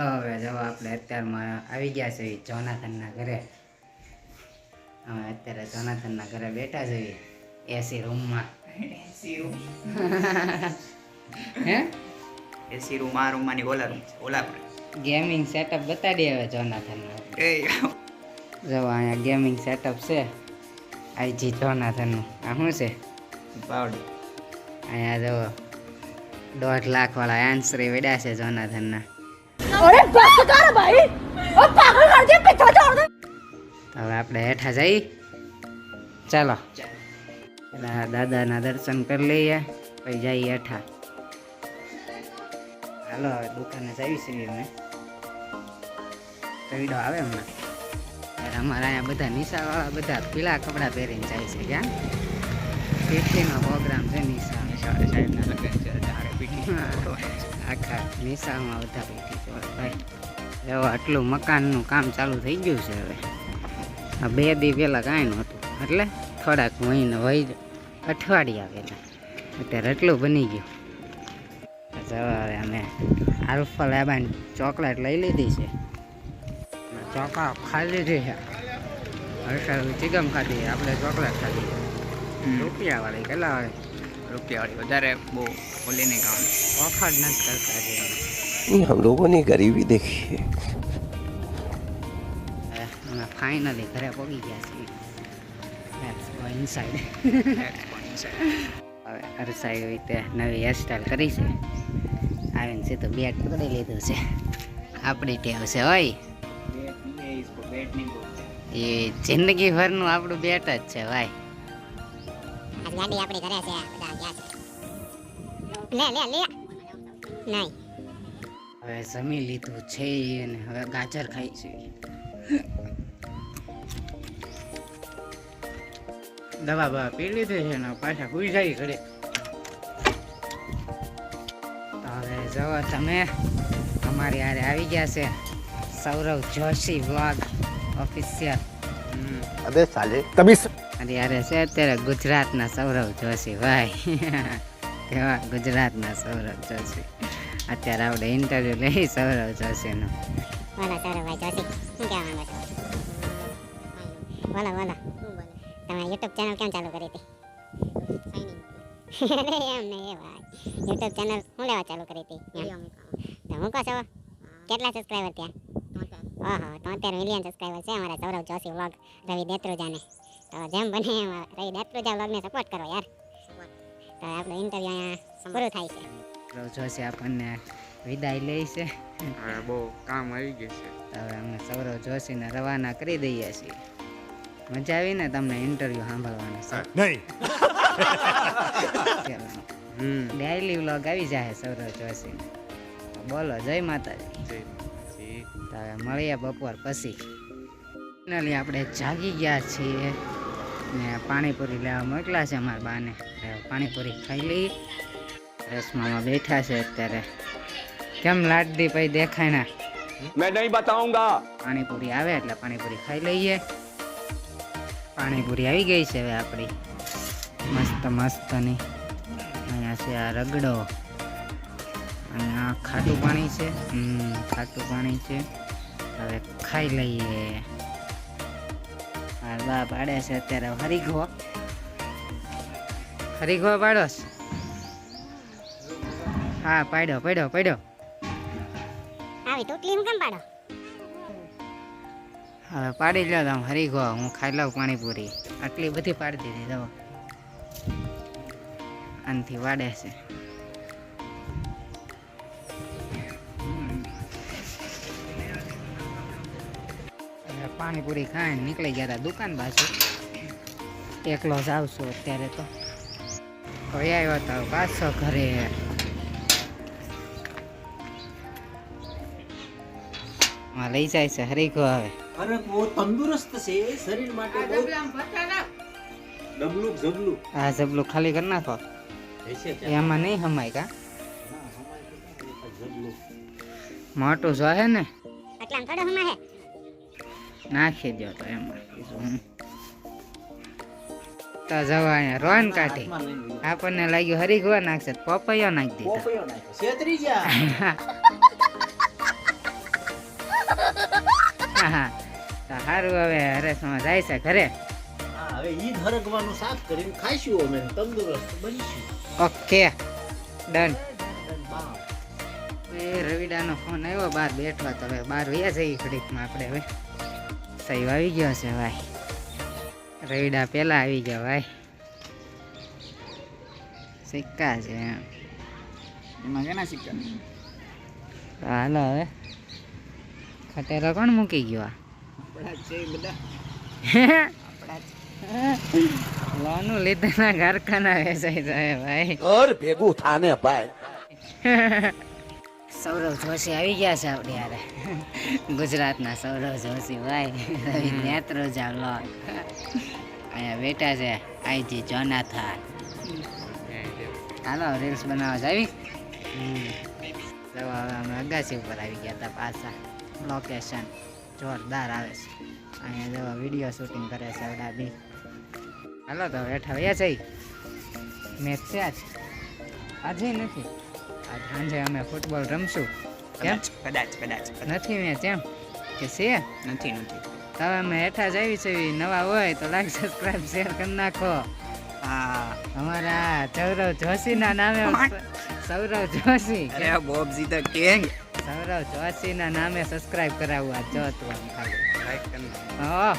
હાલો હવે જો આપણે અત્યારમાં આવી ગયા છે જોનાથનના ઘરે. હવે અત્યારે જોનાથનના ઘરે બેઠા છે એસી રૂમમાં. હે એસી રૂમ આ રૂમમાંની ઓલા રૂમ છે ઓલા પર ગેમિંગ સેટઅપ બતાડી હવે જોનાથનનું. એ જો અહીંયા ગેમિંગ સેટઅપ છે આઈજી જોનાથનનું. આ શું છે પાવડી અહીંયા જો 1.5 લાખ વાળા આન્સર વેડ્યા છે જોનાથનના. अरे बस कर भाई ओ पागल कर दिया पीछे छोड़ दे। હવે આપણે હેઠા જઈ ચાલો પેલા દાદાના દર્શન કરી લઈએ પછી જઈએ હેઠા. હાલો હવે દુકાને જઈ છીએ અમે. તવીડો આવે હમણાં ત્યારે અમારા અહીંયા બધા નિશાવાળા બધા પીળા કપડાં પહેરીને જાય છે. ક્યાં પીઠીનો પ્રોગ્રામ છે નિશા સાહેબના લગ્ન છે તારે પીઠી આખા નિશામાં બધા પીઠી છે ભાઈ. જો આટલું મકાનનું કામ ચાલુ થઈ ગયું છે હવે. આ 2 દી પહેલાં કાંઈ નહોતું એટલે થોડાક મહિને અઠવાડિયા પહેલાં અત્યારે એટલું બની ગયું. હવે અમે આલ્ફા લેબાની ચોકલેટ લઈ લીધી છે. ચોકલેટ ખાઈ લીધી છે. હર્ષદ ચિકન ખાધી, આપણે ચોકલેટ ખાધી. રૂપિયાવાળી કેટલા વાળી? રૂપિયાવાળી વધારે બહુ ઓલી નહીં ખાવાની. ઓફર નથી કરતા છે. हम लोगों ने गरीबी देखी है. અમે ફાઇનલી ઘરે પહોંચી ગયા છીએ. Let's go inside. હવે હર્ષાઈ રીતે નવી હેરસ્ટાઈલ કરી છે. આવીને સીધું બેગ પકડી લીધું છે. આપણી ટેવ છે હોય એ જિંદગીભરનું આપણું બેટ જ છે ભાઈ. ગાડી આપણી ઘરે છે બધા ગયા છે. લે લે લે નહીં હવે જમી લીધું છે અને હવે ગાજર ખાઈ છે. દવા બવા પી લીધી છે ને પાછા સુઈ જાય ઘરે. હવે જુઓ તમે અમારી હારે આવી ગયા છે સૌરવ જોશી વ્લોગ ઓફિશિયલ. अबे साले तभी મારી હારે છે અત્યારે ગુજરાતના સૌરવ જોશી ભાઈ. કેવા ગુજરાતના સૌરવ જોશી. અત્યારે આપણે ઇન્ટરવ્યુ લઈ સૌરવ જોશીનો. બોલો સૌરભભાઈ જોશી શું કહેવા માંગો છો? બોલો બોલો તમે યુટ્યુબ ચેનલ કેમ ચાલુ કરી હતી? અરે એમ નહીં એ ભાઈ યુટ્યુબ ચેનલ શું લેવા ચાલુ કરી હતી? તો મૂકો છો કેટલા સબસ્ક્રાઈબર ત્યાં? ઓહો 73 મિલિયન સબસ્ક્રાઈબર છે અમારા સૌરવ જોશી વ્લોગ રવિ દેત્રુજાને. તો જેમ બને એમ રવિ દેત્રુજા વ્લોગને સપોર્ટ કરો યાર. તો આપણું ઇન્ટરવ્યુ અહીંયા પૂરું થાય છે. સૌરવ જોશી આપણને વિદાય લે છે. હવે બહુ કામ આવી ગયું છે. હવે અમે સૌરવ જોશીને રવાના કરી દઈએ છીએ. મજા આવી ને તમને ઇન્ટરવ્યુ સાંભળવાનો? નહીં ડેઈલી વ્લોગ આવી જાય સૌરવ જોશી. બોલો જય માતાજી. તો હવે મળીએ બપોર પછી. ફાઇનલી આપણે જાગી ગયા છીએ ને પાણીપુરી લેવા મોકલા છે અમારા બાને. પાણીપુરી ખાઈ લઈએ. રસમામાં બેઠા છે અત્યારે. કેમ લાડદી પછી દેખાય ના? मैं नहीं बताऊंगा. પાણીપુરી આવે એટલે પાણીપુરી ખાઈ લઈએ. પાણીપુરી આવી ગઈ છે હવે આપણી મસ્ત મસ્તની. અહીંયા છે આ રગડો, અહીંયા ખાટું પાણી છે. ખાટું પાણી છે. હવે ખાઈ લઈએ. મારા બા પાડે છે અત્યારે હરીગો. હરીગો પાડોશ? હા પાડ્યો પાડ્યો પાડ્યો. આવી ટોટલી હું કેમ પાડો? હવે પાડી લો તમે હરીગો. હું ખાઈ લઉં પાણીપુરી. આટલી બધી પાડી દીધી દવા. આનથી વાડે છે. પાણીપુરી ખાઈને નીકળી ગયા હતા દુકાન બાજુ. એકલો જ આવશું અત્યારે તો. હવે આવ્યો હતો પાછો ઘરે. લઈ જાય છે હરીકો હવે. અરે બહુ તંદુરસ્ત છે શરીર માટે બહુ ડબલું જબલું આ જબલું ખાલી કરી નાખો. એમાં નહીં હમાય કા? મોટું જો હે ને આટલામાં થોડો હમા હે નાખી દો તો એમાં. તો જવા અહીંયા રોન કાઢી આપણને લાગ્યું હરીગવા નાખશે પપૈયો નાખી દીધા. પોપૈયો નાખ્યો છેતરી જા હા તો સારું હવે હરેશમાં જાય છે ઘરે. હા હવે ઈ હરગવાનું શાક કરીને ખાઈશું અમે તંદુરસ્ત બનીશું. Okay done. વાહ. એ રવિડાનો ફોન આવ્યો, બહાર બેઠવા તો હવે બહાર વયા જઈએ ઘડીકમાં આપણે હવે. સહી આવી ગયો છે ભાઈ, રવિડા પહેલા આવી ગયા ભાઈ. સિક્કા છે એમ. એમાં કેના સિક્કા? હાલો હવે ખટેરો કોણ મૂકી ગયો આ? આપણા જ છે એ બધા. લોનું લીધેલા કારખાના વેચાઈ જાય ભાઈ. और भेगू थाने पाए સૌરવ જોશી આવી ગયા છે આપણે યારે. ગુજરાતના સૌરવ જોશી ભાઈ, રવિ નેત્રોજા વ્લોગ. અહીંયા બેઠા છે આઈજી જોનાથન. હાલો રીલ્સ બનાવવા જાવી. હવે અમે અગાસી ઉપર આવી ગયા હતા પાછા. લોકેશન જોરદાર આવે છે. અહીંયા જવા વિડીયો શૂટિંગ કરે છે આવડા બી. હાલો તો બેઠા વયા જઈ. મેચ છે આજ? આજે નથી. આજ સાંજે અમે ફૂટબોલ રમશું. કેમ કદાચ નથી મેચ એમ કે છે? નથી તો અમે હેઠા જ આવી છે. નવા હોય તો લાઈક સબસ્ક્રાઇબ શેર કરી નાખો. હા અમારા સૌરવ જોશીના નામે સૌરવ જોશી અરે બોબજી ધ કિંગ. સૌરવ જોશીના નામે સબસ્ક્રાઇબ કરાવવા જો તું આમ ખાલી. લાઈક કરना. ઓહો